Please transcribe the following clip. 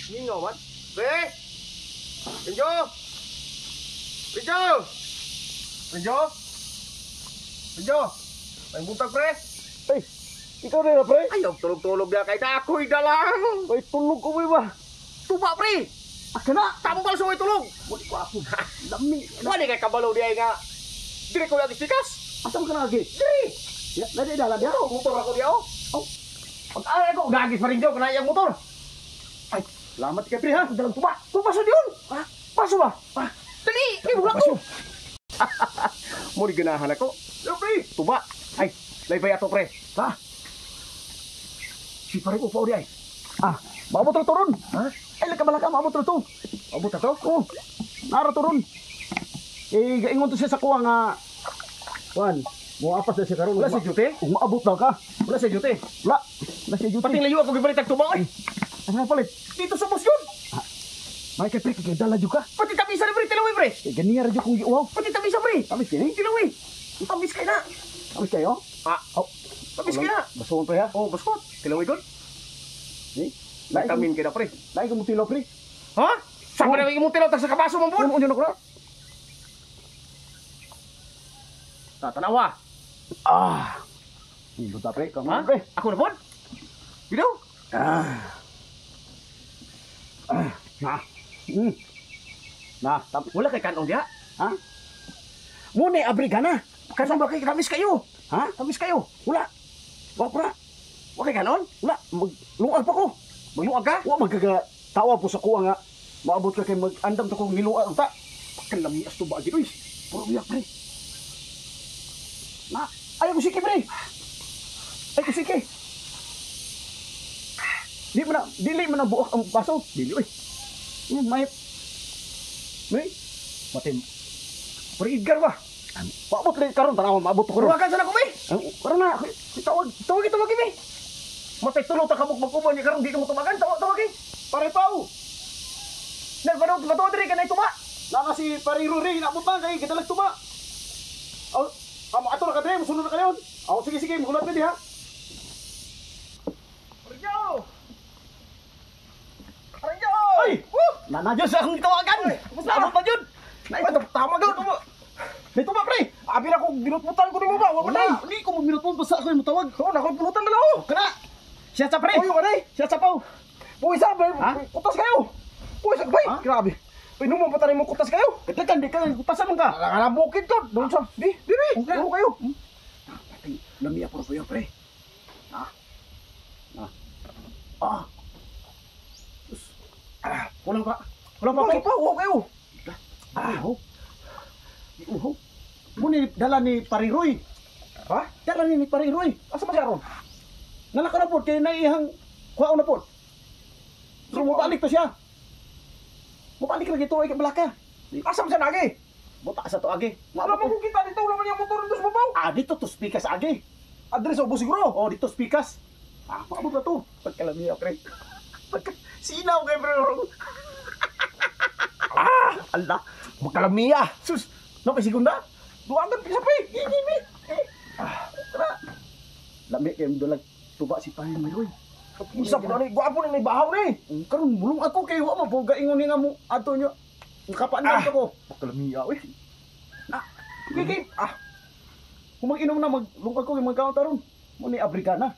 Ningaw man. Pre! Renjo! Renjo! Renjo! Renjo! May buntag pre! Ay, ikaw na pre? Ayaw tulog-tulog na kahit ako'y dalang! Ay, tulog ko ba? Tuba pre! Aka na! Tamo pala sa may tulog! Wali ko ako. Lami. Wali kay kabalo di ay nga. Dire ko yung pikas! Asam ka na lagi? Dire! Ya, lagi dalan dia. Motor ako di ako! Oh, Pag-alay ko, gagis pa rin daw kung yung motor! ay, salamat kay pre ha. Dalang tuba. Tuba sa diyon! Ha? Paso ba? Dali! May bulat ko! Muli ganahan ako. Yo pre! Tuba! Ay, laybay ato pre! Ha? Si pare ko pa uli ay. Ah, maabot na turon. Ha? Ay, lagkamala ka, maabot na to. Abot na to? Oh, nara turon. Eh, gaingon to siya sa kuha nga. Juan, mo apas na siya karon. Wala si Jute? Kung maabot daw ka. Wala si Jute? Wala. Wala siya duty. Pating layo ako gibalik tuba ay! Ano na palit? Dito sa bus yun! May kay pre, kay dala juga. Pati tabisa na pre, tilawi pre! Kay ganiya radyo kong giuwaw. Pati tabisa pre! Tamis kini? Tilawi! Tabis kayo na! Tamis kayo? Ah, Oh, tabis kayo na! basuhon pre ha. Oh, baskot! Tilawi doon! Eh, Vitamin kayo na pre! Lain ko mo tilo pre. Ha? Saan pa namin imong tilaw sa kapaso mong buwan? Ano ko na? Tatanawa! Ah. Hindi ta pre, Ha? kamu pre. Ako na po? Bidaw? Ah. Ah. Na. Hmm. Na, Wala kay kanong diha? ha? Muna abri ka na. Kanong ba kay tamis kayo? Ha? Tamis kayo? Wala. Wa pra. Wala kay kanon? Wala. Luag pa ko. Magluag ka? Wa magkaga tawa po sa kuha nga. Maabot ka kay mag-andam to kong niluag ta. Kalamias to ba gidoy? Puro biyak pre. Na, ayaw ko sige pre. Ay ko sige. Dili mo na buok ang baso. Dili oy. May Matim. Pero Edgar ba? paabot rin karon tanaw maabot ko ron. Ruwagan sa na ko, be! Karon na, tawag. Tawag eh! Matay tulo ta kabuk magkuban niya karon di ka mo tumagan. Tawag eh! Pare pao! Nagpatuwa diri ka na ituba! Nana si Pariro rin, inabot man kay kita tuba. Aw, amo ato na kadre, musunod na kayon. Aw sige, mugunat pwede ha. Arjo! Arjo! Ay! Nanadyo sa akong gitawagan. Abot pa jud! Tama daw tuba! May tuba pre. Abi na ko ginutmutan ko nimo ba? Wala. Ni ko magminutmon pa sa ako yung tawag. Oo, nakapulutan na lang! Kana. Siya sa pre. Uy, wala eh! Siya sa paw. Puwisa, Ha? kutas kayo! Puwisa, bay! Ha? Grabe! Uy, nung mapatay mo kutas kayo! Katakan di ka kutasan man ka. Nakakabukid ko! Doon sa... Di! Puro kayo! Pati lami ako po pre. Ha? Ah. Walang pa! Wala pa Walang po. pa! Huwag kayo! Uho. Uho. Muni dala ni Pariroy. Ha? Dala ni Pariroy. Asa ba siya ron? Nalaka na po kay naihang kuha na po. So mabalik to siya. Mabalik lagi to ay balaka. Asa ba siya nagi? Buta sa to agi. Wala mo kung kita dito! Wala man yung motor dito sa babaw! Ah, dito to spikas agi. Address o siguro! Oh, dito spikas. Ah, maabot na to. Pagkalamiya pre. Sinaw kay bro! Allah, magkalamiya. Sus! No, kay segunda? Duwagan ka sa pay! Gini! Tara. Lami kay dulag tuba si Pariroy. Isa po na ni! Gwapo na may bahaw na eh! Karon bulong ako kay wa mo po gaingon ni nga mo ato nyo. Nakapaan ko. Kalamiya, uy! Kiki. Kung mag-inom na maglungkag ko yung magkaon taron. Mo ni Africana.